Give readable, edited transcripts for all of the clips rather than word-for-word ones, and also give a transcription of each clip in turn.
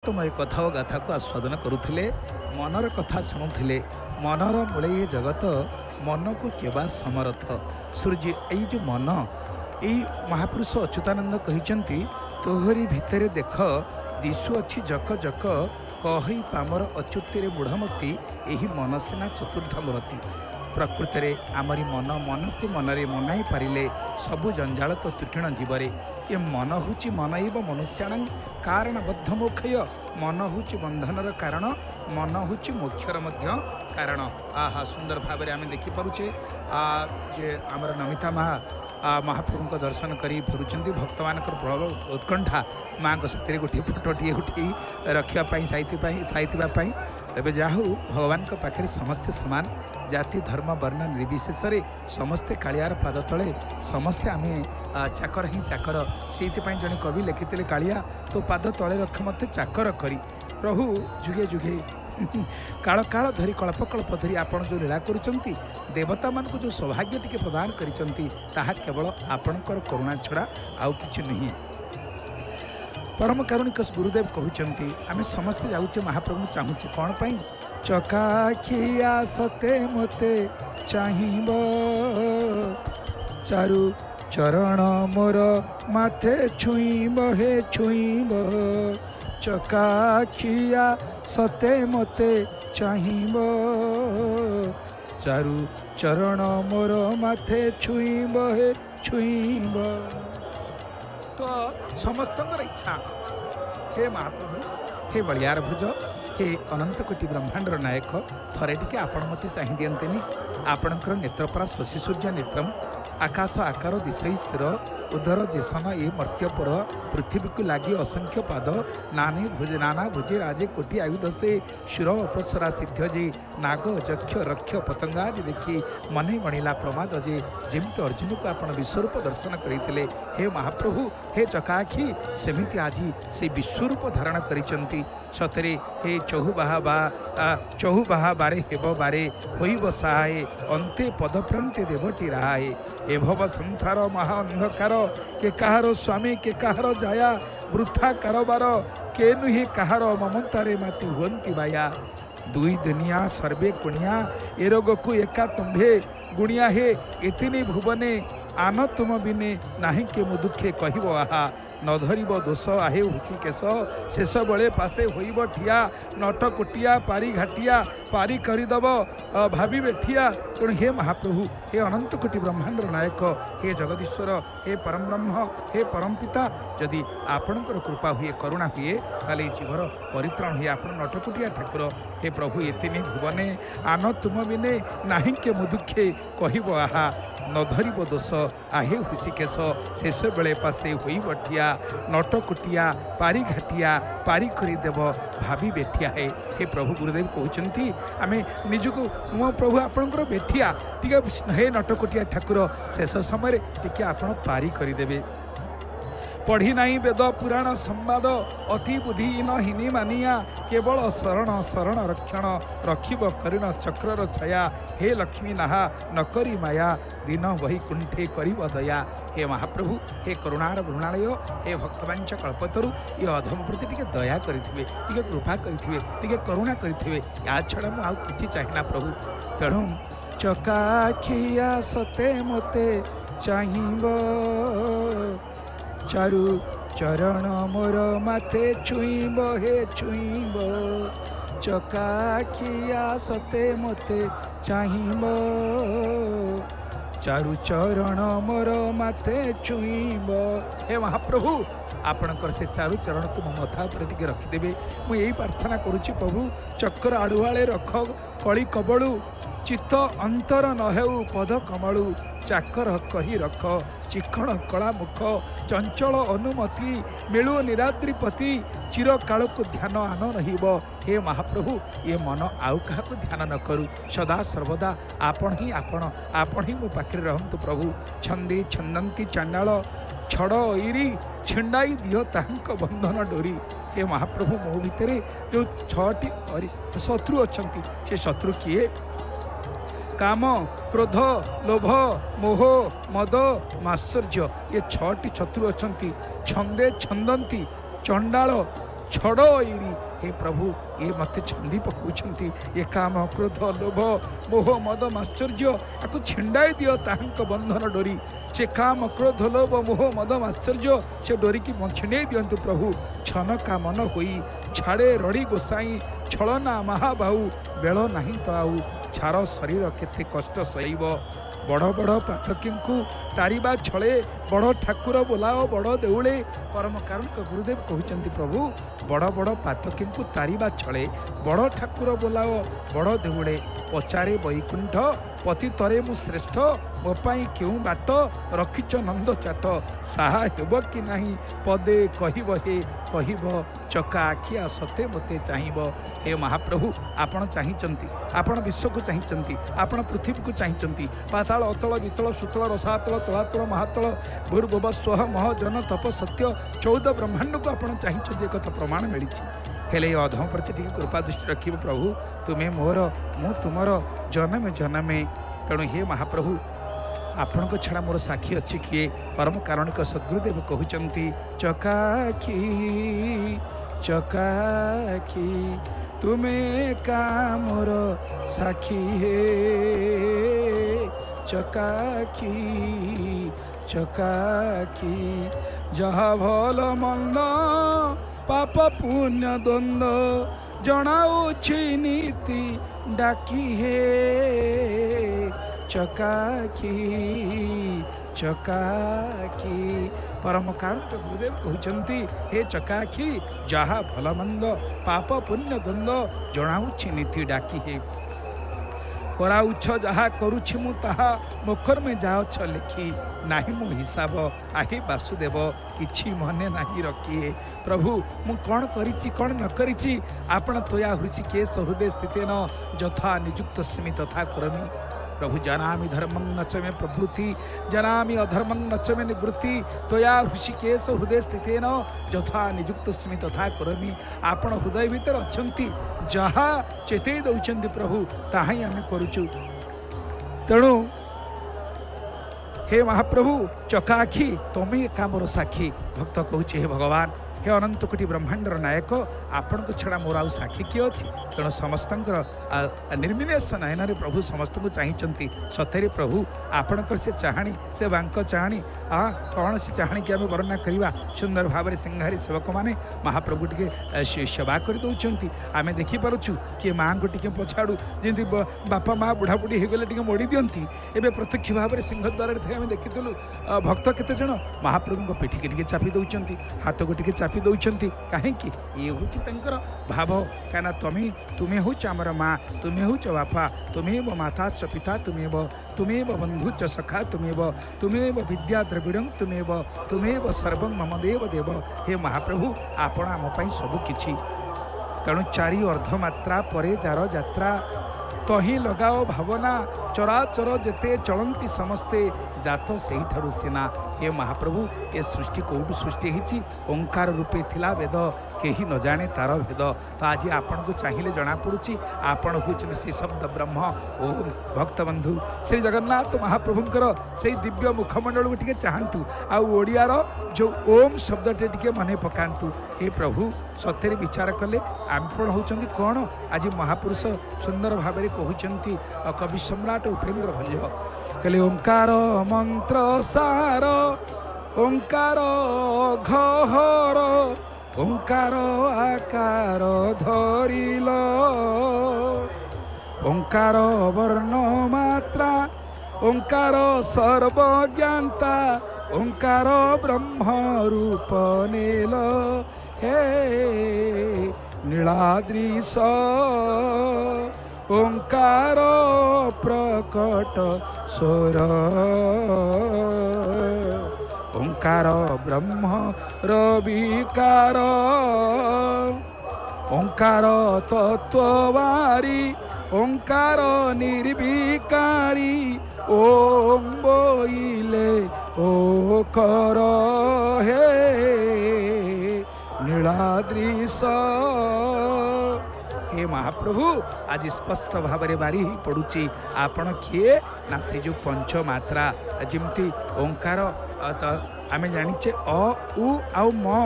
ତୁମ ଏ କଥା ଓ ଗାଥାକୁ ଆସ୍ୱାଦନ କରୁଥିଲେ, ମନର କଥା ଶୁଣୁଥିଲେ। ମନର ମୂଳେ ଏ ଜଗତ, ମନକୁ କେବା ସମରଥ। ସୂର୍ଯ୍ୟ ଏଇ ଯେଉଁ ମନ, ଏଇ ମହାପୁରୁଷ ଅଚ୍ୟୁତାନନ୍ଦ କହିଛନ୍ତି, ତୋହରି ଭିତରେ ଦେଖ ଦିଶୁଅଛି ଜକ ଜକ, କହି ପାମର ଅଚ୍ୟୁତିରେ ମୂଢ଼ମତି, ଏହି ମନ ସିନା ଚତୁର୍ଦ୍ଧ ମୂରତି। ପ୍ରକୃତରେ ଆମରି ମନକୁ ମନରେ ମନାଇ ପାରିଲେ ସବୁ ଜଞ୍ଜାଳ ତ ତୁଟିଣ ଜୀବରେ। ଏ ମନ ହେଉଛି ମନଇବ ମନୁଷ୍ୟାଣଂ କାରଣବଦ୍ଧ ମୋକ୍ଷୟ। ମନ ହେଉଛି ବନ୍ଧନର କାରଣ, ମନ ହେଉଛି ମୋକ୍ଷର ମଧ୍ୟ କାରଣ। ଆହା, ସୁନ୍ଦର ଭାବରେ ଆମେ ଦେଖିପାରୁଛେ ଯେ ଆମର ନମିତା ମହାପ୍ରଭୁଙ୍କ ଦର୍ଶନ କରି ଫେରୁଛନ୍ତି। ଭକ୍ତମାନଙ୍କର ପ୍ରବଳ ଉତ୍କଣ୍ଠା ମାଆଙ୍କ ସାଥିରେ ଗୋଟିଏ ଫଟୋଟିଏ ଉଠାଇ ରଖିବା ପାଇଁ, ସାଇଥିବା ପାଇଁ। ତେବେ ଯାହା ହଉ, ଭଗବାନଙ୍କ ପାଖରେ ସମସ୍ତେ ସମାନ, ଜାତି ଧର୍ମ ବର୍ଣ୍ଣ ନିର୍ବିଶେଷରେ ସମସ୍ତେ କାଳିଆର ପାଦ ତଳେ, ସମସ୍ତେ ଆମେ ଚାକର ହିଁ ଚାକର। ସେଇଥିପାଇଁ ଜଣେ କବି ଲେଖିଥିଲେ, କାଳିଆ ତୋ ପାଦ ତଳେ ରଖ ମୋତେ ଚାକର କରି। ପ୍ରଭୁ ଯୁଗେ ଯୁଗେ କାଳ କାଳ ଧରି କଳ୍ପ କଳ୍ପ ଧରି ଆପଣ ଯେଉଁ ଲୀଳା କରୁଛନ୍ତି, ଦେବତାମାନଙ୍କୁ ଯେଉଁ ସୌଭାଗ୍ୟ ଟିକେ ପ୍ରଦାନ କରିଛନ୍ତି, ତାହା କେବଳ ଆପଣଙ୍କର କରୁଣା ଛଡ଼ା ଆଉ କିଛି ନୁହେଁ। ପରମ କାରୁଣିକ ଗୁରୁଦେବ କହୁଛନ୍ତି, ଆମେ ସମସ୍ତେ ଯାଉଛେ ମହାପ୍ରଭୁଙ୍କୁ ଚାହୁଁଛେ କ'ଣ ପାଇଁ? ଚକାଖିଆ ସତେ ମୋତେ ଚାହିଁବ, ଚାରୁ ଚରଣ ମୋର ମାଥେ ଛୁଇଁବ, ହେ ଛୁଇଁବ। ଚକାଖିଆ ସତେ ମୋତେ ଚାହିଁବ, ଚାରୁ ଚରଣ ମୋର ମାଥେ ଛୁଇଁବ, ହେ ଛୁଇଁବ। ତ ସମସ୍ତଙ୍କର ଇଚ୍ଛା, ହେ ମହାପ୍ରଭୁ, ହେ ବଳିଆର ଭୁଜ, ହେ ଅନନ୍ତ କୋଟି ବ୍ରହ୍ମାଣ୍ଡର ନାୟକ, ଥରେ ଟିକେ ଆପଣ ମୋତେ ଚାହିଁ ଦିଅନ୍ତେନି। ଆପଣଙ୍କର ନେତ୍ର ପରା ଶଶି ସୂର୍ଯ୍ୟ ନେତ୍ରମ୍, ଆକାଶ ଆକାର ଦିଶଇ ଶିର, ଉଦର ଦେଶନ ଏ ମର୍ତ୍ତ୍ୟପୁର, ପୃଥିବୀକୁ ଲାଗି ଅସଂଖ୍ୟ ପାଦ, ନାନା ଭୁଜେ ରାଜେ କୋଟି ଆୟୁଧ ସେ, ସୁର ଅପସରା ସିଦ୍ଧ ଯେ, ନାଗ ଯକ୍ଷ ରକ୍ଷ ପତଙ୍ଗା ଯେ ଦେଖି ମନେ ଗଣିଲା ପ୍ରମାଦ ଯେ। ଯେମିତି ଅର୍ଜୁନକୁ ଆପଣ ବିଶ୍ୱରୂପ ଦର୍ଶନ କରିଥିଲେ, ହେ ମହାପ୍ରଭୁ, ହେ ଚକାଆଖି, ସେମିତି ଆଜି ସେ ବିଶ୍ୱରୂପ ଧାରଣ କରିଛନ୍ତି। ସତରେ ହେ ଚହୁବାହା ବାରେ ହେବ ବାରେ, ହୋଇବ ସାହାଏ, ଅନ୍ତେ ପଦପ୍ରାନ୍ତେ ଦେବଟି ରାହାଏ। ଏ ଭବ ସଂସାର ମହା ଅନ୍ଧକାର, କେ କାହାର ସ୍ୱାମୀ କେ କାହାର ଜାୟା, ବୃଥା କାରବାର କେ ନୁହେଁ କାହାର, ମମତାରେ ମାତି ହୁଅନ୍ତି ବାୟା। ଦୁଇ ଦୁନିଆ ସର୍ବେ କୁଣିଆ, ଏ ରୋଗକୁ ଏକା ତୁମ୍ଭେ ଗୁଣିଆ, ହେ ଏତିନି ଭୁବନେ ଆନ ତୁମ ବିନେ, ନାହିଁ କେ ମୁଁ ଦୁଃଖେ କହିବ ଆହା। ନ ଧରିବ ଦୋଷ ଆହେ ହୁସି କେଶ, ଶେଷ ବେଳେ ପାଶେ ହୋଇବ ଠିଆ, ନଟ କୋଟିଆ ପାରି ଘାଟିଆ, ପାରି କରିଦେବ ଭାବି ବେଠିଆ। ତେଣୁ ହେ ମହାପ୍ରଭୁ, ହେ ଅନନ୍ତ କୋଟି ବ୍ରହ୍ମାଣ୍ଡର ନାୟକ, ହେ ଜଗଦୀଶ୍ୱର, ହେ ପରମ ବ୍ରହ୍ମ, ହେ ପରମ ପିତା, ଯଦି ଆପଣଙ୍କର କୃପା ହୁଏ, କରୁଣା ହୁଏ, ତାହେଲେ ଏ ଜୀବର ପରିତ୍ରାଣ ହୁଏ। ଆପଣ ନଟକୁଟିଆ ଠାକୁର, ହେ ପ୍ରଭୁ, ଏତିନି ଭୁବନେ ଆନ ତୁମ ବିନେ, ନାହିଁ କେ ମୁଁ ଦୁଃଖେ କହିବ ଆହା। ନ ଧରିବ ଦୋଷ ଆହେ ହୁସି କେଶ, ଶେଷ ବେଳେ ପାଶେ ହୋଇବ ଠିଆ, ନଟକୁଟିଆ ପାରି ଘାଟିଆ, ପାରି କରିଦେବ ଭାବି ବେଠିଆ। ହେ ପ୍ରଭୁ, ଗୁରୁଦେବ କହୁଛନ୍ତି, ଆମେ ନିଜକୁ, ମୋ ପ୍ରଭୁ ଆପଣଙ୍କର ବେଠିଆ, ଟିକେ ହେ ନଟକୁଟିଆ ଠାକୁର, ଶେଷ ସମୟରେ ଟିକେ ଆପଣ ପାରି କରିଦେବେ। ପଢ଼ି ନାହିଁ ବେଦ ପୁରାଣ ସମ୍ବାଦ, ଅତି ବୁଦ୍ଧିହୀନ ହିନି ମାନିଆ, କେବଳ ଶରଣ ଶରଣ ରକ୍ଷଣ, ରଖିବ କରିଣ ଚକ୍ରର ଛାୟା। ହେ ଲକ୍ଷ୍ମୀ ନାହା ନକରି ମାୟା, ଦିନ ବୈକୁଣ୍ଠେ କରିବ ଦୟା। ହେ ମହାପ୍ରଭୁ, ହେ କରୁଣାର ବୃଣାଳୟ, ହେ ଭକ୍ତବାଞ୍ଚ କଳ୍ପତରୁ, ଏ ଅଧମ ପ୍ରତି ଟିକେ ଦୟା କରିଥିବେ, ଟିକେ କୃପା କରିଥିବେ, ଟିକେ କରୁଣା କରିଥିବେ। ୟା ଛଡ଼ା ମୁଁ ଆଉ କିଛି ଚାହିଁନା ପ୍ରଭୁ। ତେଣୁ ଚକାଖିଆ ସତେ ମୋତେ ଚାହିଁବ, ଚାରୁ ଚରଣ ମୋର ମାଥେ ଛୁଇଁବ, ହେ ଛୁଇଁବ। ଚକାଖିଆ ସତେ ମୋତେ ଚାହିଁବ, ଚାରୁ ଚରଣ ମୋର ମାଥେ ଛୁଇଁବ। ହେ ମହାପ୍ରଭୁ, ଆପଣଙ୍କର ସେ ଚାରୁ ଚରଣକୁ ମୋ ମଥା ଉପରେ ଟିକେ ରଖିଦେବେ। ମୁଁ ଏଇ ପ୍ରାର୍ଥନା କରୁଛି ପ୍ରଭୁ, ଚକ୍ର ଆଡ଼ୁଆଳେ ରଖ କଳି କବଳୁ, ଚିତ୍ତ ଅନ୍ତର ନ ହେଉ ପଦ କମଳୁ, ଚାକର କହି ରଖ ଚିକ୍କଣ କଳା ମୁଖ, ଚଞ୍ଚଳ ଅନୁମତି ମିଳୁ ନିରାଦ୍ରିପତି, ଚିରକାଳକୁ ଧ୍ୟାନ ଆନ ରହିବ। ହେ ମହାପ୍ରଭୁ, ଏ ମନ ଆଉ କାହାକୁ ଧ୍ୟାନ ନ କରୁ, ସଦା ସର୍ବଦା ଆପଣ ହିଁ ମୋ ପାଖରେ ରହନ୍ତୁ ପ୍ରଭୁ। ଛନ୍ଦେ ଛନ୍ଦନ୍ତି ଚାଣ୍ଡାଳ, ଛଡ଼ ଇରି ଛିଣ୍ଡାଇ ଦିଅ ତାହାଙ୍କ ବନ୍ଧନ ଡୋରି। ହେ ମହାପ୍ରଭୁ, ମୋ ଭିତରେ ଯେଉଁ 6ଟି ଶତ୍ରୁ ଅଛନ୍ତି, ସେ ଶତ୍ରୁ କିଏ? କାମ, କ୍ରୋଧ, ଲୋଭ, ମୋହ, ମଦ, ମାତ୍ସର୍ଯ୍ୟ, ଏ 6ଟି ଶତ୍ରୁ ଅଛନ୍ତି। ଛନ୍ଦେ ଛନ୍ଦନ୍ତି ଚଣ୍ଡାଳ, ଛଡ଼ ଏଇରି हे प्रभु ये मत छंदी पकाउछंती ये काम क्रोध लोभ मोह मद माश्चर्य आकु छिंडाई दियो ताहंक बंधन डोरी से काम क्रोध लोभ मोह मद माश्चर्य से डोरी की छिंडाई दियंतु प्रभु छन का मन होई छाड़े रड़ी गोसाई छलना महाबाहु बेल नहीं तो आउ छार शरीर केते कष्ट सहीब बड़ बड़ पाथकी तारिबा छले बड़ ठाकुर बोलाओ बड़ देउले परम कारण गुरुदेव कहते प्रभु बड़ बड़ पाथकी तारिबा छले बड़ ठाकुर बोलाओ बड़ देउले पचारे बैकुंठ पति तरे मु श्रेष्ठ मो पाई केउ बाट रखिच नंद चाट साहा हेब कि नाही पदे कहिब हे कहिब चका आखिया सते मते चाहिब हे महाप्रभु आपण चाहिचंती आपण विश्व को चाहिचंती आपण पृथ्वी को चाहिचंती पाताल अतल वितल सुतल रसातल तलातल महातल भूर्भुव स्वह मह जन तप सत्य 14 ब्रह्मांड को आपण चाहिचंती एक प्रमाण मिली हेले अधम प्रति टी कृपा दृष्टि रखिब प्रभु तुम्हें मोर मु तुमर जन्मे जन्मे तेणु हे महाप्रभु आपण को छड़ा मोर साक्षी अच्छी किए परम कारणिक सद्गुरुदेव कहते चकाखी चकाखी तुम्हें का मोर साक्षी हे चकाखी चकाखी जहा भल मंद पाप पुण्य द्वंद्व जनाऊछि नीति डाकी हे चकाखी चकाखी परम कारण गुरुदेव कहते हे चकाखी जहा भल मंद पाप पुण्य द्वंद्व जनाऊछि नीति डाकी हे कराउछ जहा करुछि मु ताहा मुखर में जाओछ लिखी नाही मु हिसाब आहे वासुदेव किछि मने नाही रखिए प्रभु मु कौन करिछि कौन न करिछि आपण तोया हृषिकेश हृदय स्थितेन यथा निजुक्त स्मि तथा करमि प्रभु जनामि धर्मं न च मे प्रवृत्ति जनामि अधर्मं न च मे निवृत्ति तोया हृषिकेश हृदय स्थितेन यथा निजुक्त स्मि तथा करमि आपण हृदय भीतर अछंती जहा चेतई दउछंती प्रभु ताहा ही आमे करूछु तेणु हे महाप्रभु चकाखी तमे कामर साक्षी भक्त कहूछि हे भगवान हे अनंत कोटि ब्रह्मांडर नायक आपण को छड़ा मोर आउ साक्षी किए अच्छी तेणु समस्त निर्मिलेश नयन प्रभु समस्त को चाहिए सतरे प्रभु आपण से चाहाणी से बांक चाहाणी कौन से चाहाणी कि आम वर्णना करवा सुंदर भाव सिंहारी सेवक मैंने महाप्रभु टे सेवा कर दौरान आम देखिपुँ किए माँ को टे पछाड़ू जमी बापा माँ बुढ़ा बुढ़ी होगले टे मोड़ी दिखती एवं प्रत्यक्ष भाव में सिंहद्वार थे देखिलु भक्त केते जन महाप्रभु को पिठी के चापी दौरान हाथ को टे चापी दौरान कहीं ये हूँ भाव क्या तुम्हें हूँ आमर माँ तुम्हें हूँ बापा तुम्हें माता च पिता तुम्हें बंधु च सखा तुम्हें विद्या द्रविड़ तुम्हें सर्व मम देव देव हे महाप्रभु आपण आम सबु किछि तेणु चारि अर्धमात्रा परे जार यात्रा तही लगाओ भावना चराचर जेते चलती समस्ते जात से सीना हे महाप्रभु ये सृष्टि कौटू सृष्टि होती ओंकार रूपे थिला वेद कहीं न जाने तार भेद तो आज आपण को चाहिए जना पड़ुछि आपण होचन से शब्द ब्रह्म ओम भक्त बंधु श्री जगन्नाथ महाप्रभुंकर से दिव्य मुखमंडल को टिके चाहतु आड़ियार जो ओम शब्दटे टिके मन पकातु हे प्रभु सत्य विचार कले आपण होचंती कौन आज महापुरुष सुंदर भाव में कहते कवि सम्राट उपेन्द्र भंज कहले ओंकार मंत्र सार ओंकार घहर ओंकार आकार धरिल ओंकार वर्ण मात्रा ओंकार सर्वज्ञाता ओंकार ब्रह्म रूप नेल हे नीलाद्रीश ओंकार प्रकट स्वर ओंकार ब्रह्म रविकार ओंकार तत्ववारी ओंकार निर्विकारी ओम बोइले ओ कर हे नीलाद्रीश हे महाप्रभु आज स्पष्ट भाव में बारी ही पड़ुची आपण किए ना से जो पंचमात्रा जमती ओंकार आम जाचे अ उ आउ म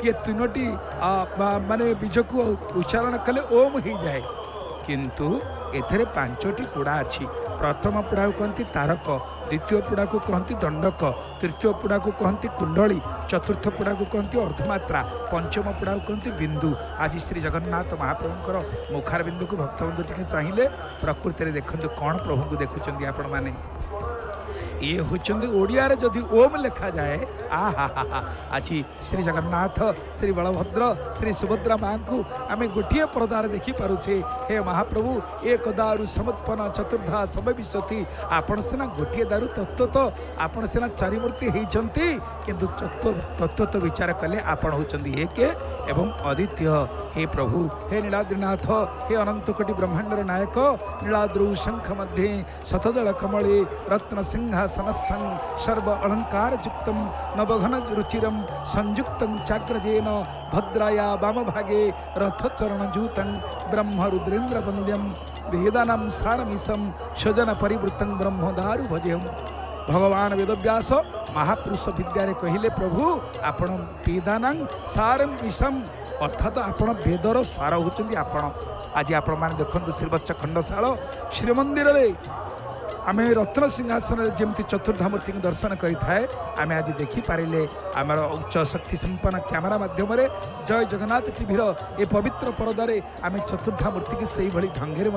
ये तीनोटी माने बीज को उच्चारण कले ओम हो जाए किंतु एथरे पांचटी पुड़ा अच्छी प्रथम पुड़ा को कहती तारक द्वितीय पुड़ा को कहती दंडक तृतीय पुड़ा को कहती कुंडली चतुर्थ पुड़ा को कहती अर्धमात्रा पंचम पुड़ा को कहती बिंदु आज श्री जगन्नाथ महाप्रभुंर मुखार बिंदु को भक्तबंधु टी चाहिए प्रकृति में देखते कौन प्रभु को देखुं आपण मैंने ये होचंदी ओडिया रे जदि ओम लिखा जाए आहा हा आज श्री जगन्नाथ श्री बलभद्र श्री सुभद्रा माँ को आम गोटे परदार देखी पारुछे हे महाप्रभु एक दारु समुत्पन्न चतुर्धा समविशति आपण सिना गोटे दारु तत्व तो आपण सिना चारिमूर्ति होती किंतु तत्व तो विचार कले आपण होचंदी एक एवं अद्वितीय हे प्रभु हे नीलाद्रीनाथ हे अनंत कोटि ब्रह्मांडर नायक नीलाद्रौ शंख मध्ये शतदल कमले रत्न सिंहासनस्थं सर्व अलंकार युक्तम नवघन रुचिरम संयुक्तं चाग्रजेन भद्राया वाम भागे रथचरणजूतं ब्रह्म रुद्रेन्द्र वंद्यम वेदानां सारमीशं स्वजन परिवृतं ब्रह्मदारु भजेहम् भगवान वेदव्यास महापुरुष विद्यारे कहले प्रभु आपण वेदानां सारं विषम अर्थात आपण वेदर सार होचंदी आपण आज आपण माने देखंतु श्रीवत्स खंडशाल श्रीमंदिर रे आम रत्न सिंहासन जमती चतुर्धामूर्ति दर्शन करें आम आज देखिपारे आम उच्च शक्ति संपन्न कैमेरा माध्यम जय जगन्नाथ टीभीर ए पवित्र परदारे आम चतुर्धामूर्ति की से भाई ढंगे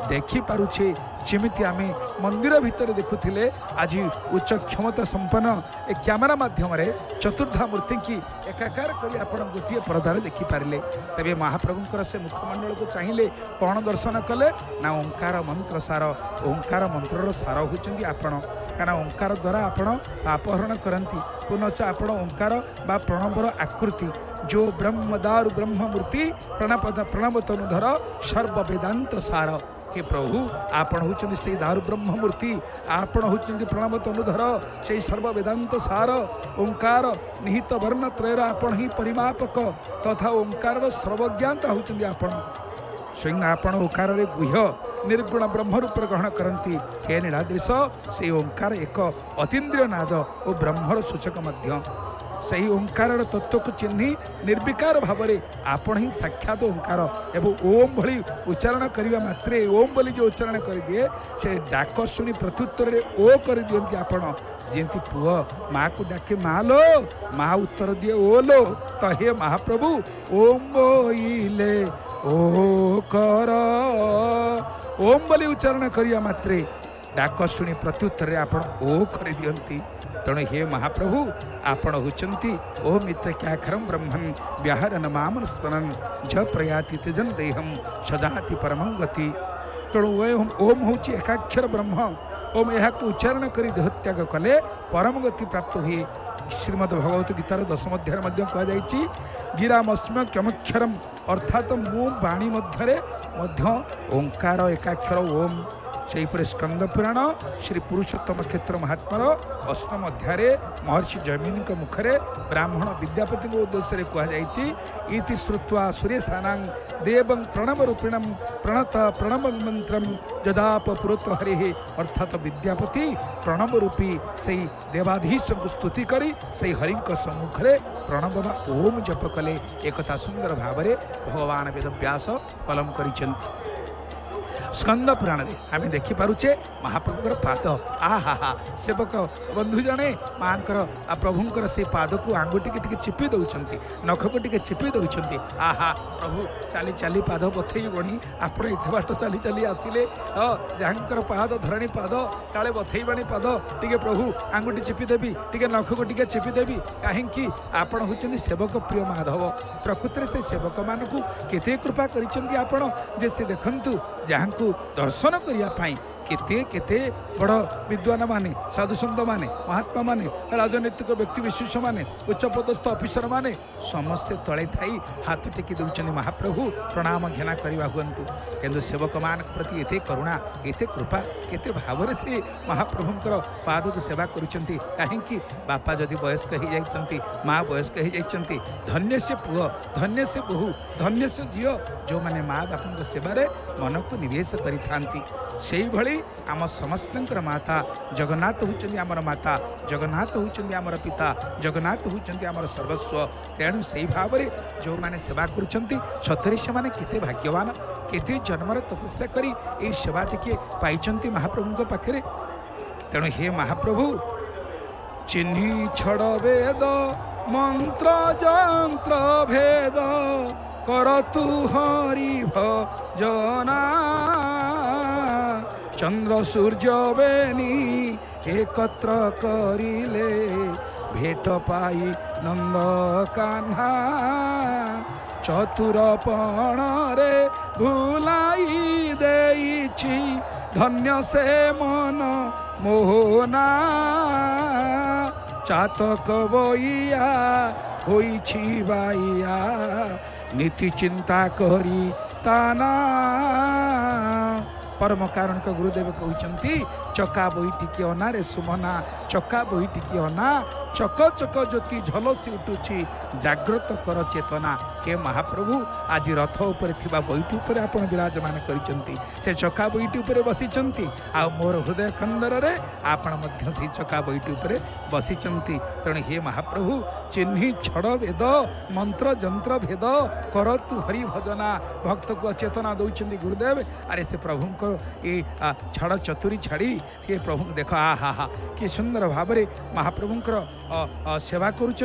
देखिपारे जमी आम मंदिर भितर देखुले आज उच्च क्षमता संपन्न ए कैमेरा माध्यम चतुर्धामूर्ति की एकाकार कर गोटे परदारे देखिपारे तेरे महाप्रभुंर से मुखमंडल को चाहिए कौन दर्शन कले ना ओंकार मंत्र सार ओंकार मंत्र सार होती आपण क्या ओंकार द्वारा आपण अपहरण करती पुनश्च आपण ओंकार बा प्रणवर आकृति जो ब्रह्मदारु ब्रह्ममूर्ति प्रणपद प्रणव तनुधर सर्व वेदांत सार हे प्रभु आपण होचंदी से दारु ब्रह्ममूर्ति आपण होचंदी प्रणव तनुधर से सर्व वेदांत सार ओंकार निहित वर्ण त्रयर आपण ही परिमापक तथा ओंकार सर्वज्ञाता होचंदी आपण स्वयं आपण ओंकार गुह्य निर्गुण ब्रह्म रूप ग्रहण करती हे नीलाद्रीश से ओंकार एक अतीन्द्रिय नाद और ब्रह्मर सूचक मध्य सही ओंकार तत्व को चिन्ह निर्विकार भाव में आपण ही साक्षात ओंकार एवं ओम भली उच्चारण करने मात्रे ओम बोली जो उच्चारण कर दिए से डाक शुणी प्रत्युत्तर ओ कर दिखती आपण जमी पुआ माँ को डाके माँ लो माँ उत्तर दिए ओ लो तो हे महाप्रभु ओम बोले ओ कर ओम बोली उच्चारण करिया मात्रे डाक शुणी प्रत्युत्तर आपण ओ कर दियंती तेणु हे महाप्रभु आपण होचंती ओम इत्याख्यरम ब्रह्मन् व्याहरन मामन स्मरन् ज प्रयाति त्यजन देहम सदाति परमं गति तेणु ओम होची एकाक्षर ब्रह्म ओम यह उच्चारण कर देहत्याग कले परम गति प्राप्त हुए श्रीमद् भगवत गीतार 10 अध्याय कहुई गिरामस्म क्षमक्षरम अर्थात मो बाणी मध्य ओंकार एकाक्षर ओम से स्कंद पुराण श्री पुरुषोत्तम क्षेत्र महात्मार 8 अध्याय महर्षि जैमिनी मुखरे ब्राह्मण विद्यापति उद्देश्य कहुई इति श्रुत्वा सुरेशानां देवं प्रणव रूपिणम प्रणत प्रणव मंत्रम जदाप पुरत हरे अर्थात विद्यापति प्रणव रूपी से देवाधीश को स्तुति करी से हरि सम्मुख में प्रणव बा ओम जप कले एक सुंदर भाव में भगवान वेदव्यास कलम कर स्कंद पुराण में आम देखिपे महाप्रभुर पाद आहा हा सेवक बंधु जड़े माँ प्रभुंर से पाद को आंगुटी के चिपी दौरान नख को टे चिपी दौरान आहा प्रभु चली चली पाद बथई बणी आप एत बाट चली चली आसिले जहाँ पाद धरणी पाद काले बथई बणी पाद टे प्रभु आंगुठी चिपी देवी टे नख को टे चिपी देवी कहीं आपण होचंदी सेवक प्रिय माधव प्रकृति से सेवक मानू केते कृपा कर जे से देखंतु जहाँ को दर्शन करने केते केते बड़ विद्वान माने साधुसंत माने महात्मा माने राजनीतिक व्यक्ति विशेष माने उच्चपदस्थ अफिसर माने समस्ते तले थाई हाथ टेकी दौरान महाप्रभु प्रणाम घेना करवा हूँ किंतु सेवक मान प्रति एते करुणा एते कृपा केते भाव से महाप्रभुंकर पाद को सेवा करुँच कहीं बापा जदि वयस्क हो जाती माँ वयस्क हो जाती धन्य से पुओ धन्य से बोहू धन्य से झील जो मैंने माँ बापा सेवार मन को निवेश करी आम समस्त माता जगन्नाथ होउचंदी आमर माता जगन्नाथ होउचंदी आमर पिता जगन्नाथ होउचंदी आमर सर्वस्व तेणु से भाव में जो मैंने सेवा करुँच सतरे से मैंने केते भाग्यवान केते जन्मर तपस्या करी ए सेवा टिके पाइचंती महाप्रभु पाखे तेणु हे महाप्रभु चिन्ही छड़ वेद मंत्र जंत्र भेद कर तू हरि भजना चंद्र सूर्य बेनी एकत्र करिले भेट पाई नंद कान्हा चतुरपण रे भुलाई देइछि धन्य से मन मोहना चातक बइया होइछि बाइया नीति चिंता करी ताना परम कारण का गुरुदेव कहते चका बही टिके अना रे सुमना चका बही टिके अना चक चक ज्योति झलसी उठुची जाग्रत कर चेतना के महाप्रभु आज रथ उपर थिबा बहीटी उपर आपण विराजमान करिसंती से चका बहीटी उपर बसिचंती आ मोर हृदय खंडर रे आपण मध्य से चका बहीटी उपर बसिचंती तेणु हे महाप्रभु चिन्ही छड़ वेद मंत्र जंत्र भेद कर तू हरि भजना भक्त को चेतना दौरान गुरुदेव अरे से प्रभु को ये छड़ चतुरी छाड़ी ये प्रभु देख आ हा हा कि सुंदर भाव में महाप्रभुंकर सेवा करुँच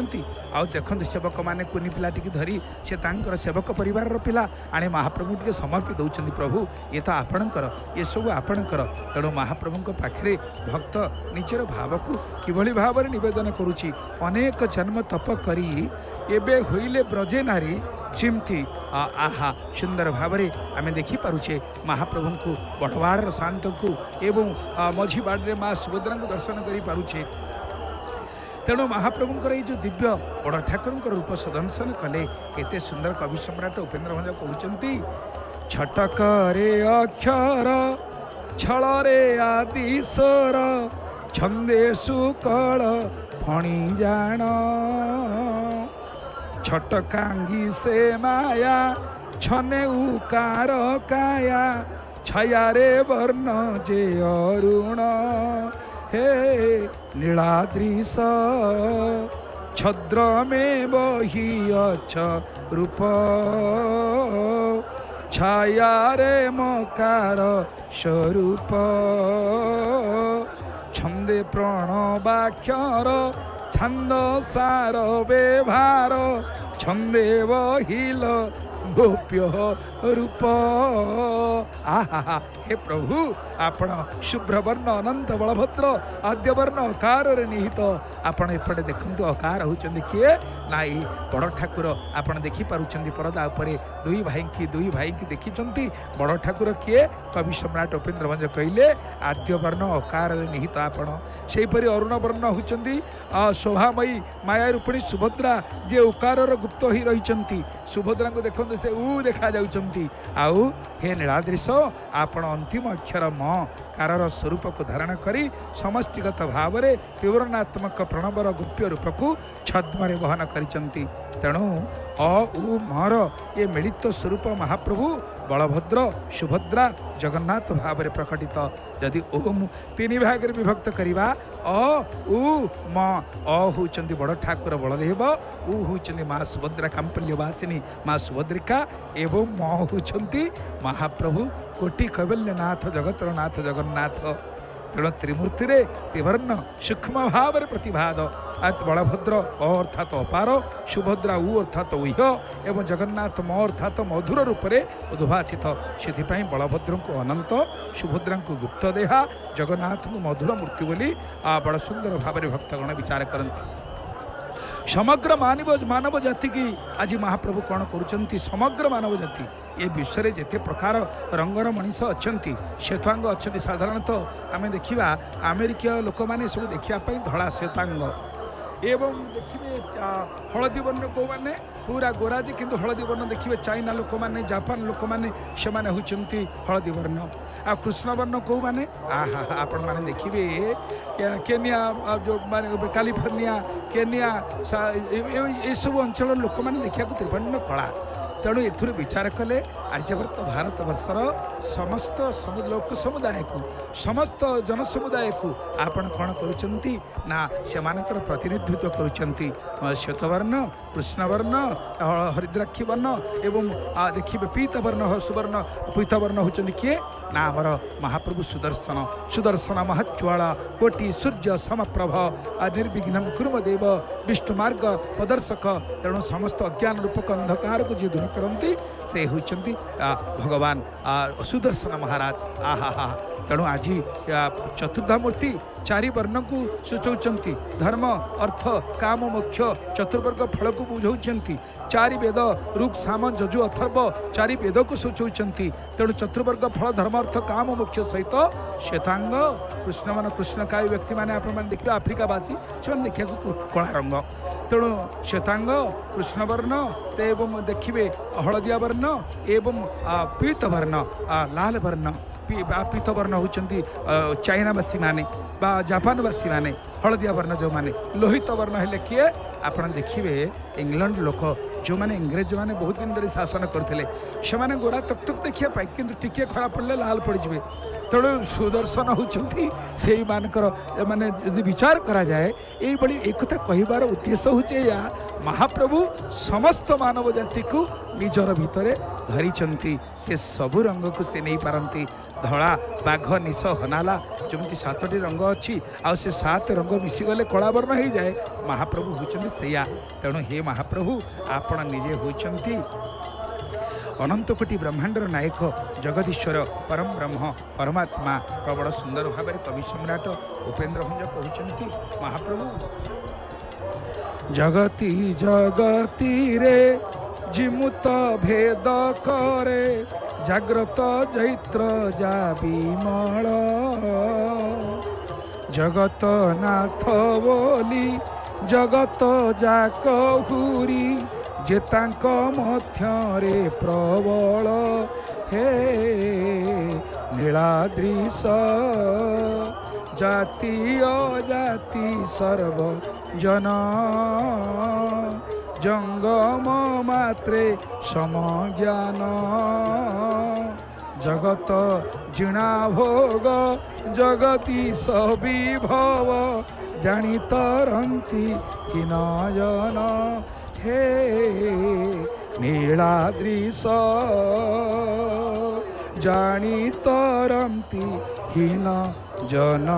आउ देखते सेवक मैंने कुनी पिला टी धरी से तांकर सेवक परिवार पिला आने महाप्रभु टे समर्पित दौरान प्रभु ये तो आपणकर ये सब आपणकर तेणु महाप्रभु पाखे भक्त निजर भाव को किभली भाव में निवेदन करुच्ची अनेक जन्म तप करी एबे होइले ब्रजे नारी चिमती आहा सुंदर भाव में आम देखिपे महाप्रभु को बटवाड़ शांत को एवं मझी बाड़े माँ सुभद्रा को दर्शन करें तेणु महाप्रभुंर ये जो दिव्य बड़ ठाकुर रूप सदर्शन कले केते सुंदर कवि सम्राट उपेन्द्र भंज कहते छटकरे अक्षर छलरे आदि स्वर छंदे सुकल फणी जान छटकांगी से माया छने उकार काया छाया रे वर्ण जे अरुण हे नीलाद्रिश छद्र में बही अछ रूप छाया रे मकार स्वरूप छंदे प्रणवाक्षर छंद सार व्यवहार छंदे बहिल गोप्य रूप आहा हे प्रभु आपण शुभ्रवर्ण अनंत बलभद्र आद्यवर्ण अकार निहित आपण एपटे देखु अकार होचंदी किए नाई बड़ ठाकुर आपण देखि पारुचंदी परदा उपरे दुई भाई की देखिचंती बड़ ठाकुर किए कवि सम्राट उपेन्द्र भंज कहले आद्यवर्ण अकार निहित आपण सेहीपरि अरुण वर्ण होचंदी शोभामयी माया रूपिणी सुभद्रा जे उकार गुप्त ही रही सुभद्रा को देखते से ऊ देखा जाउचंती आउ हे नीलाद्रिश आपण अंतिम अक्षर म कार स्वरूप को धारण करी समष्टिगत भाव में विवरणात्मक प्रणवर गुप्य रूप को छद्म वहन करिचंती तेणु अ उ मर ये मिलित स्वरूप महाप्रभु बलभद्र सुभद्रा जगन्नाथ भाव में प्रकटित जदि ओम तीन भाग में विभक्त करवा अ उ म अ होचंदी बड़ ठाकुर बलदेव उ होचंदी माँ सुभद्रा कांपल्यवासिनी माँ सुभद्रिका एवं म होचंदी महाप्रभु कोटि कैवल्यनाथ जगतर नाथ जगन्नाथ तेणु त्रिमूर्ति त्रिवर्ण सूक्ष्म भाव में प्रतिभाद बलभद्र अर्थात अपार सुभद्रा उ अर्थात उह एवं जगन्नाथ म अर्थात मधुर रूप से उद्भाषित से बलभद्र को अनंत सुभद्रा को गुप्त देहा जगन्नाथ को मधुर मूर्ति बोली बड़ सुंदर भाव में भक्तगण विचार करती समग्र मानव जाति की आज महाप्रभु कौन करुँच समग्र मानव जाति ये विश्व में जिते प्रकार रंगर मनीष अच्छा श्वेतांग अच्छा साधारणतः आम देखा अमेरिकीय लोक मैंने सब देखापी धड़ा श्वेतांग एवं देखिए हलदी वर्ण कौ मैंने पूरा गोराजी किंतु हलदी वर्ण देखिए चाइना लोक मैंने जापान लोक मैंने से होती हलदी वर्ण आ कृष्ण वर्ण कौ मैंने आपण मैंने देखिए केनिया जो माने कैलिफोर्निया केनिया ये सब अंचल लोक मैंने देखा त्रिवर्ण कला तेणु एथुर विचार कले आर्यवर्त भारत वर्षर समस्त लोक समुदाय को समस्त जनसमुदाय को आपण कौन करुँच ना से प्रतिनिधित्व करुँच श्वेतवर्ण कृष्णवर्ण हरिद्राक्षी वर्ण एवं देखिए पीतवर्ण सुवर्ण पीतवर्ण होती किए ना आमर महाप्रभु सुदर्शन सुदर्शन महाज्वाला कोटि सूर्य समप्रभ निर्विघ्न कुर्मदेव विष्णु मार्ग प्रदर्शक तेणु समस्त अज्ञान रूपक अंधकार को जी दूर करती से होती भगवान सुदर्शन महाराज आहा तेणु आज चतुर्धा मूर्ति चारि वर्ण को सूचौंती धर्म अर्थ काम मोक्ष चतुर्वर्ग फल को बुझाऊँच चारि वेद ऋग साम यजु अथर्व चारि वेद को सूचौंती तेणु चतुर्वर्ग फल धर्म अर्थ काम मोक्ष सहित श्वेतांग कृष्णकाय व्यक्ति मैंने आपने देखिए आफ्रिकावासी से देखा कला रंग तेणु श्वेतांग कृष्णवर्ण एवं देखिए हलदिया वर्ण एवं पीतवर्ण लाल वर्ण पीतवर्ण होती चाइनावासी माने बा जापानवासी माने हलदिया वर्ण जो माने लोहित वर्ण हेले किए आप देखिए इंग्लैंड लोक जो मैंने इंग्रेज मैंने बहुत दिन धरी शासन करते से गोरा तक तक देखापी कि टिके खराब पड़े लाल पड़े तेणु सुदर्शन होती से माने यदि विचार करा जाए ये एक कहबार उद्देश्य हूँ महाप्रभु समस्त मानव जाति को निजर भितर धरी से सबु रंग को से नहीं पारती धड़ा बाघ निश हनाला जमी 7टी रंग अच्छी आ से 7 रंग मिशीगले कलावर्ण हो जाए महाप्रभु होती सैया तेणु हे महाप्रभु आपण निजे होती अनंत कोटि ब्रह्मांडर नायक जगदीश्वर परम ब्रह्म परमात्मा प्रबल सुंदर भाव में कवि सम्राट उपेन्द्र भंज कहते महाप्रभु जगती जगती रे जिमुत भेद करे जाग्रत जैत्र जा विमल जगत नाथ बोली जगत जाक हुरी जेतांक मध्यरे प्रबल हे नीलाद्रीश जाति अजाति सर्व जन जंगम मात्रे समज्ञान जगत जिणा भोग जगतीश विभव जानी तरंती कि न जन हे नीलाद्रीश जानी तरंती हीन जन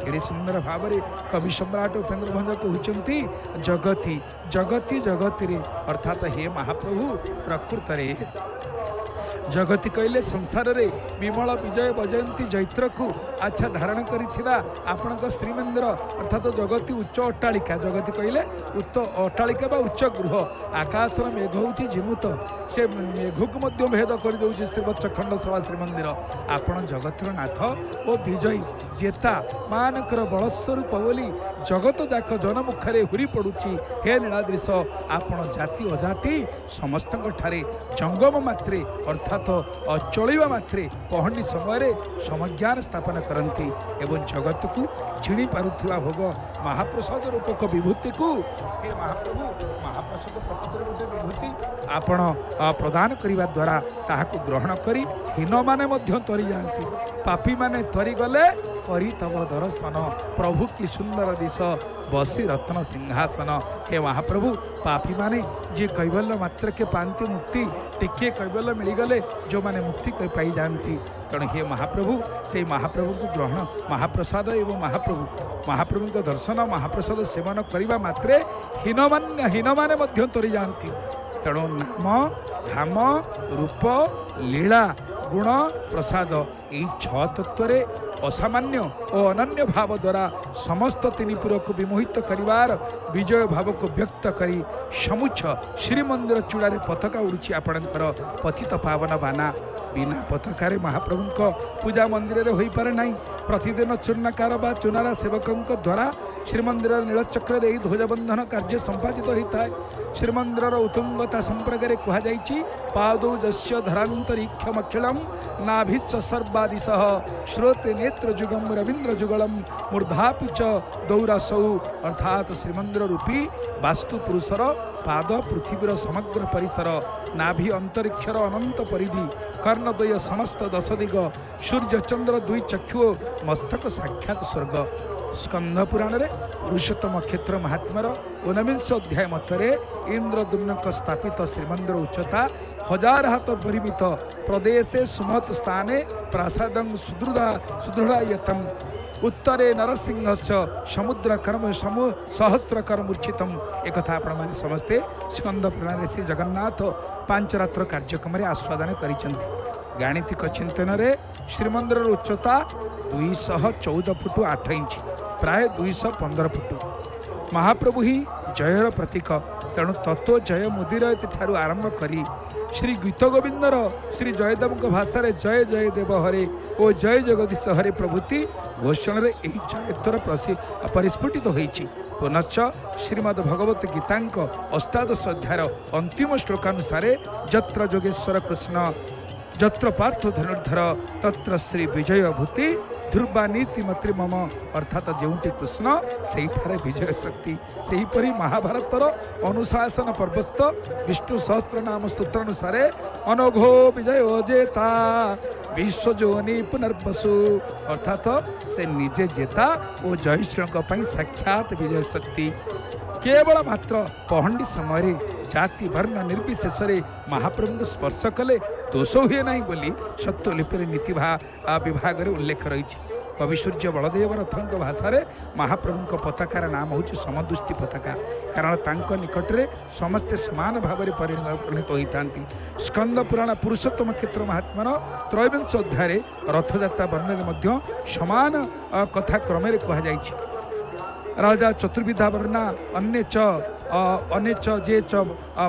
एड़े सुंदर भाव में कवि सम्राट उपेन्द्र भंज कहते जगती जगती जगती रे अर्थात हे महाप्रभु प्रकृत रे जगती कहले संसार रे विमल विजय बजयंती जैत्र को अच्छा धारण करिथिबा आपणक श्रीमंदिर अर्थात जगती उच्च अट्टालिका जगती कहले उच्च अट्टालिका बा उच्च गृह आकाशर मेघ होची जिमुत से मेघ को मध्य भेद कर दउछि श्रीवत्स खंड सभा श्रीमंदिर आपण जगतर नाथ ओ विजयी जेता मानकर बलस्वरूप बोली जगत जाक जनमुखरे हुरी पड़ुछि हे नीलाद्रीश आपण जाति अजाति समस्त ठारे जंगम मात्रे अर्थात चलिबा मात्रे पहंडी समय समज्ञान स्थापन करती एवं जगत को झिणी पारुथिबा भोग महाप्रसाद रूपक विभूति को हे महाप्रभु महाप्रसाद प्रकृतिर गोटे विभूति आपण प्रदान करने द्वारा ताहाको ग्रहण करी हीन माने मध्य तरी जाती पापी माने तरी गले करी तब दर्शन प्रभु की सुंदर दिश बसी रत्न सिंहासन हे महाप्रभु पापी माने जे कैवल्य मात्र के पांति मुक्ति टिके कैवल्य मिलगले जो माने मुक्ति पाई जाती तेणु हे महाप्रभु से महाप्रभु को ग्रहण महाप्रसाद एवं महाप्रभु को दर्शन महाप्रसाद सेवन करने मात्रे हीन माने मध्य तरी जाती तेणु नाम धाम रूप लीला गुण प्रसाद यही 6 तत्व असामान्य और अनन्य भाव द्वारा समस्त त्रिपुर को विमोहित करिवार विजय भाव को व्यक्त करी समुच्च श्रीमंदिर चूड़ारे पताका उड़ुची आपणकर पतित पावन बाना बिना पताकार महाप्रभु पूजा मंदिर हो पारे नहीं। प्रतिदिन चूर्णाकार बा चुनारा सेवकों द्वारा श्रीमंदिर नीलचक्र ध्वजबंधन कार्य संपादित होता है। श्रीमंदिर उत्तुंगता संपर्क कहुई पादौ जस्य धरान्तरिक्षमखिलम नाभिश्च सर्वादिश श्रोते नेत्र जुगम रवीन्द्र जुगलम मूर्धापि च दौरासौ अर्थात श्रीमंदिर रूपी वास्तु पुरुषर पाद पृथ्वीर समग्र परिसर नाभि अंतरिक्षर अनंत परिधि कर्णद्वय समस्त दश दिग सूर्य चंद्र दुई चक्षु मस्तक साक्षात स्वर्ग। स्कंध पुराण रे पुरुषोत्तम क्षेत्र महात्मार 19 अध्याय मतरे इंद्रदुम्नक स्थापित श्रीमंदिर उच्चता 1000 हाथ परिमित प्रदेशे सुमत स्थाने प्रासादं सुदृढ़ायतम उत्तरे नरसिंहस्य समुद्र कर्म सहस्र कर्म उचितम। एक आपण समस्ते स्कंद पुराण श्री जगन्नाथ 5 रात्र कार्यक्रम आस्वादन करिसेंति। गाणितिक चिंतन रे श्रीमंदिर उच्चता 214 फुट 8 इंच प्राय 215 फुट। महाप्रभु ही जयर प्रतीक तेणु तत्व जय मुदिर ठारू आरंभ करी श्री गीत गोविंदर श्री जयदेव भाषा जय जय देव हरे और जय जगदीश हरे प्रभृति घोषण रे यही जयत्वर परिस्फुटित होईछि। पुनश्च श्रीमद् भगवत गीतांक अष्टादश अध्यायर अंतिम श्लोकानुसार जत्र जोगेश्वर कृष्ण जत्र पार्थ धनुर्धर तत्र श्री विजय भूति ध्रुवा नीति मत्री मम अर्थात जोटी कृष्ण से विजय शक्ति। सेहीपरि महाभारतर अनुशासन पर्वस्थ विष्णु सहस्र नाम स्तोत्रानुसार अनघो विजय जेता विश्वजोनि पुनर्वसु अर्थात से निजे जेता और जयश्री साक्षात विजय शक्ति। केवल मात्र पहंडी समय जाति वर्ण निर्विशेष महाप्रभु स्पर्श कले दोष हुए ना बोली सत्यलिपि नीति विभाग उल्लेख रही। कवि सूर्य बलदेव रथों भाषा महाप्रभु पताकार नाम हूँ समदृष्टि पताका कारण तांक निकटरे समस्ते समान भाव में परिणत होता। स्कंद पुराण पुरुषोत्तम क्षेत्र महात्मार 23 अध्याय रथयात्रा वर्णन समान कथा क्रम कहुई। राजा चतुर्विधा वर्णा अन्य च जे च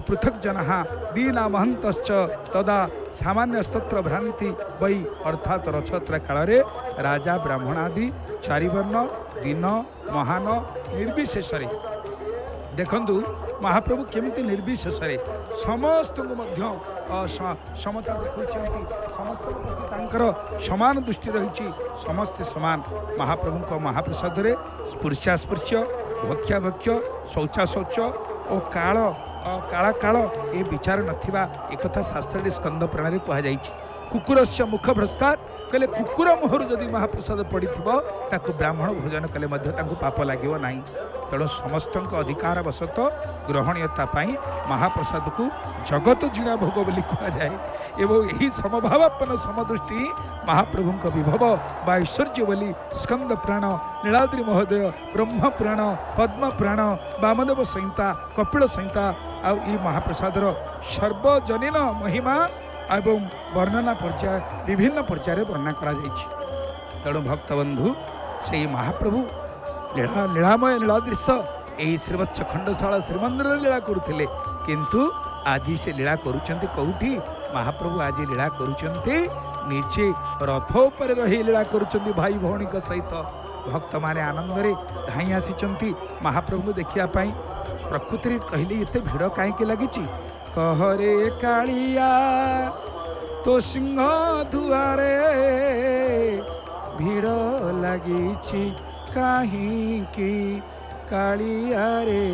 पृथक जना दीना महंतश्च तदा सामान्य स्तोत्र भ्रांति वै अर्थात रथयात्रा काल राजा ब्राह्मण आदि चारिवर्ण दीन महान निर्विशेष देखंतु महाप्रभु केमिति निर्विशेष समस्त समता देखुंट समस्त प्रति समान दृष्टि रही समस्ते समान। महाप्रभु महाप्रसाद रे स्पृश्यास्पृश्य भक्ष्या भक्ष्य शौचा शौच और काल काला काल ये विचार नथिबा एकथा शास्त्र स्कंद प्रणाली कहुई। कुकुरस्य मुख भ्रष्टात कहले कुकुर मुहर जदि महाप्रसाद पड़ी ताकू ब्राह्मण भोजन कले पाप लगे ना। तेणु समस्त अधिकार वशत ग्रहणीयता महाप्रसाद को जगत जीणा भोग बोली कहुए एवं यही समभावापन्न समदृष्टि महाप्रभु विभव बा ऐश्वर्य बोली स्कंद पुराण नीलाद्रि महोदय ब्रह्म पुराण पद्म पुराण वामदेव संहिता कपिल संहिता आउ महाप्रसादर सर्वजनीन महिमा एवं वर्णना पर्याय विभिन्न पर्याय वर्णना करा जाइछि। तेणु भक्तबंधु से महाप्रभु लीलामय लीलादृश्य यही श्रीवत्स खंडशाला श्रीमंदिर लीला करुले किंतु आज से लीला करुचंती कौटी महाप्रभु आज लीला करुचंती निजे रथ उपर रही लीला करुचंती भाई भौणी सहित भक्त माने आनंद रे धाई आसी महाप्रभु देखिया पाई। प्रकृति कहले एते भिड़ काईकि लागिछि कहरे कालिया तो सिंह दुआरे भिड़ लगी काहींकि कालिया रे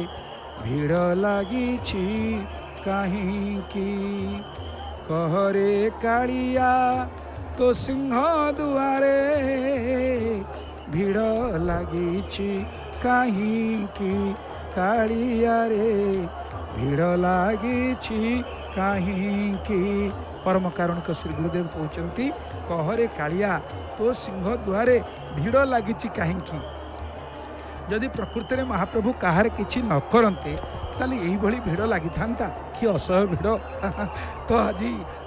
भिड़ लगी काहींकि कहरे कालिया तो सिंह दुआरे भिड़ लगी काहींकि कालिया रे भिड़ लगी काहींकि। परम कारुणिक श्री गुरुदेव कहते कहरे कालिया तो सिंह दुआरे भिड़ लगी काहींकि जदि प्रकृति में महाप्रभु कहार किछि न करते ताले यही भली भिड़ लगी था कि असह्य भिड़ तो आज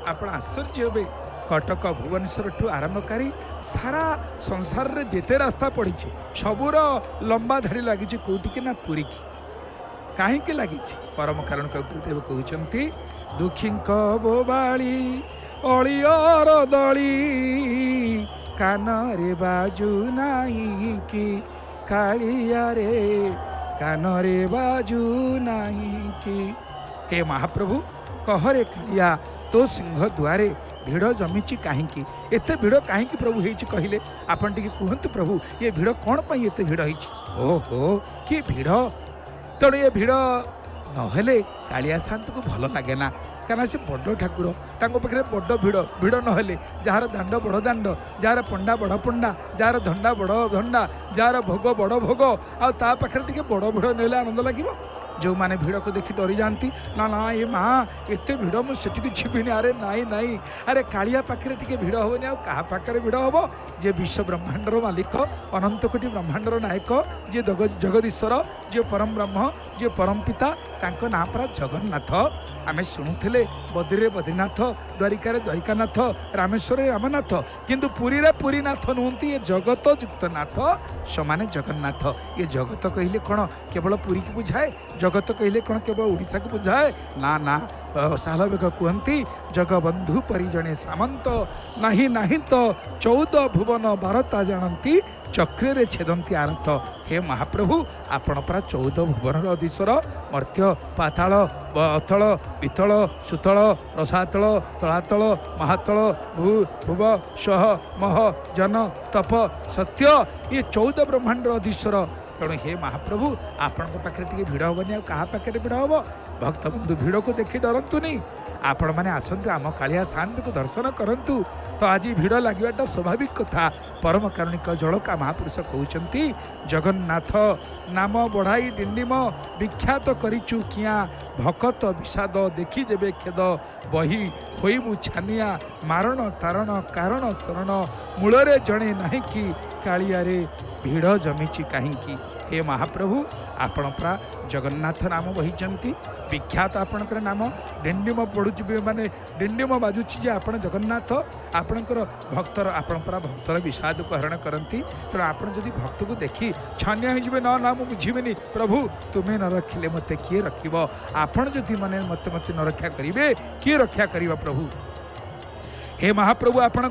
आप आश्चर्य हे कटक भुवनेश्वर ठू आरंभकारी सारा संसार रे जेते रास्ता पड़ी सबूर लंबा धाड़ी लगी कौटिकी ना पुरी की कहीं लगी परम कारण गुरुदेव कहते दुखी बोबाड़ी अलियर दली कानरे बाजू नहीं कि कालिया रे कानरे बाजू नहीं कि हे महाप्रभु कहरे कालिया तो सिंह द्वारे भिड़ जमी कहीं एते भिड़ कहीं प्रभु होती कहले आपन टिके कहतु प्रभु ये भिड़ कौन पाई एते भिड़ होती ओहो कि भिड़ तेणु ये भिड़ नहेले कालिया शांत को भल लगे ना क्या से बड़ ठाकुर पाखे बड़ भिड़ भिड़ नहेले जार दांड बड़ दांड जार पंडा बड़ पंडा जार धंडा बड़ धंडा जार भोग बड़ भोग आ पाखे टे बड़ भिड़ नहेले आनंद लगे जो माने भिड़ को देखी डरी जाती ना ना ये माँ एत भिड़ मुझे छिपिनी अरे नाई नाई अरे कालिया पाखे टे भिड़ हेनी आ पाखे भिड़ हम जे विश्व ब्रह्मांडर मालिक अनंत कोटि ब्रह्मांडर नायक जे जगदीश्वर जे परम ब्रह्म जे परम पिता तांको ना परा जगन्नाथ आमे शुणुले बद्री बद्रीनाथ द्वारिकार द्वारिकानाथ रामेश्वर रामनाथ किंतु पुरी रे पुरीनाथ नुहति ये जगत युक्तनाथ समाने जगन्नाथ ये जगत कहले कौन केवल पुरी की बुझाए जगत कहले कौन केवल ओडिशा को बुझाए ना ना सालवेग कहती जगबंधु परि जणे सामंत नाही नाही तो 14 भुवन बारता जानती चक्रे रे छेदंती आरथ हे महाप्रभु आपण परा 14 भुवन अधीश्वर मर्त्य पाताल अथल वितल सुतल रसातल तलातल महातल भू भुव सह मह जन तप सत्य ये 14 ब्रह्मांड अधीश्वर तेणु हे महाप्रभु आपण पाखे टे भिड़ हेनी क्या पाखे भिड़ हम भक्त बंधु भिड़ को देखी डरतुनि आपण मैंने आसतु आम कालिया शांति को दर्शन करूँ तो आज भिड़ लगे स्वाभाविक कथा परम कारुणिक जड़का महापुरुष कहते जगन्नाथ नाम बढ़ाई डिंडिम विख्यात करिचु किया भकत विषाद देखी देवे खेद बही होइबु छानिया मारण तारण कारण शरण मूलरे जणे नहीं कि कालिया रे भिड़ जमी कहीं हे महाप्रभु आपण परा जगन्नाथ नाम बही विख्यात आपणकर नाम डिंडिम पड़ुची माने डिंडिम बाजुची जे आपण जगन्नाथ आपणकर भक्तर आपण परा भक्तर विषाद को हरण करती तेणु आपण जदि भक्त को देखी छानिया हो ना ना मुझे बुझीबेनी प्रभु तुम्हें न रखिले मते किए रखिब आपण जदि माने मते मते न रक्षा करिवे किए रक्षा करिबा प्रभु हे महाप्रभु आपण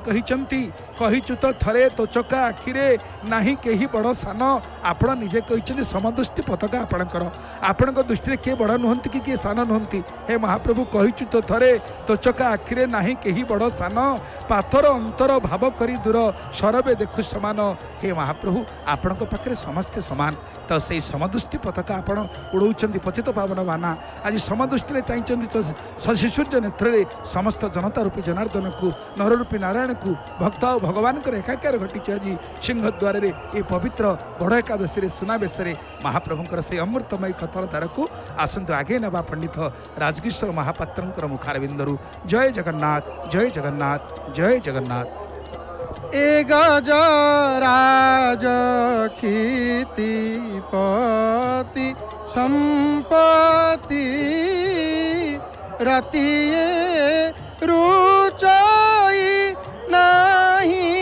कहिचु तो थरे तोचका आखिरे नाही केही बड़ सान आपण निजे कहिचंती समदृष्टि पताका आपणकर आपण दृष्टि किए बड़ नुहंती कि किए सान नुहंती हे महाप्रभु कहिचु तो थरे तोचका आखिरे नाही केही बड़ सान पाथर अंतर भाव करी दूर सरबे देखु समान हे महाप्रभु आपण पाखे समस्ते समान तो से समदृष्टि पताका आपण उड़ौचंती पतित पावन बाना आज समदृष्टि चाहिए शशि सूर्य नेत्र समस्त जनता रूपी जनार्दन को नररूपी नारायण को भक्त और भगवान एकाकार घटी आज सिंहद्वार ये पवित्र बड़ एकादशी सुनावेश महाप्रभुंर से अमृतमयी कथर द्वार को आसतु आगे नवा पंडित राजकिशोर महापात्र मुखारविंदरु जय जगन्नाथ जय जगन्नाथ जय जगन्नाथ। ए गजराज पति संपत्ति रतिये रुचाई नहीं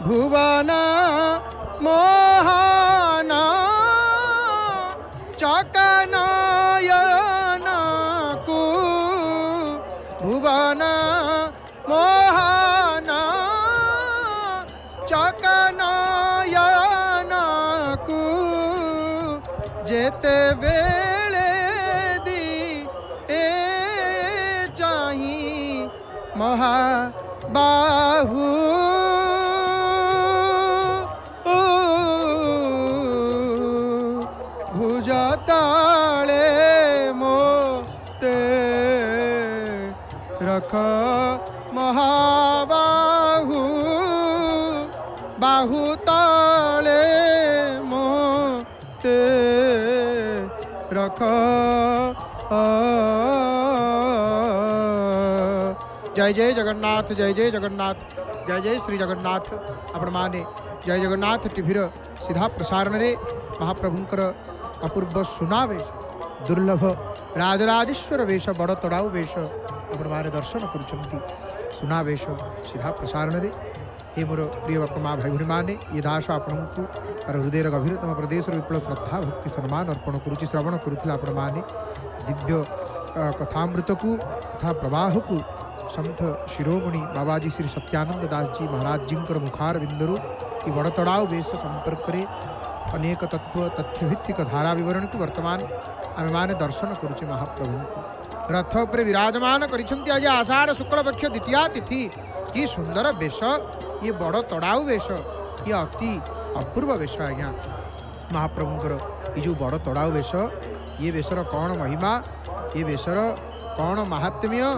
भुवना मोहना चकनायना को भुवना मोहना चकनायना को जेते बेले दी ए चाही महाबाहु भुजताले मोते रख महाबाहु बाहु ताले मोते रख जय जय जगन्नाथ जय जय जगन्नाथ जय जय श्री जगन्नाथ आपण माने जय जगन्नाथ टीभीर सीधा प्रसारण रे महाप्रभुंकर अपूर्व सुनावेश दुर्लभ राजराजेश्वर वेश बड़ तड़ाऊ वेश आपण माने दर्शन करुछंती सुनावेश सीधा प्रसारण रे हे मोर प्रिय बापा माँ भाई भाई मैंने ये दास आपको हृदय गभीरतम प्रदेश विपुल श्रद्धा भक्ति सम्मान अर्पण करुच्ची श्रवण करुला आपण मैंने दिव्य कथामृत को तथा प्रवाह को संत शिरोमणि बाबाजी श्री सत्यानंद दास जी महाराज जी मुखार बिंदु कि बड़ तड़ाऊ वेश संपर्क में अनेक तत्व तथ्यभित्तिक धारा विवरण को वर्तमान आम मैंने दर्शन करुचे महाप्रभु को रथ पर विराजमान करिसेंती आज आषाढ़ शुक्ल पक्ष द्वितीया तिथि कि सुंदर वेश ये बड़ तड़ाऊ वेश ये अति अपूर्व वेश आज्ञा महाप्रभुंकर ये जो बड़ तड़ाऊ वेश ये वेशर कौन महिमा ये वेशर कौन महात्म्य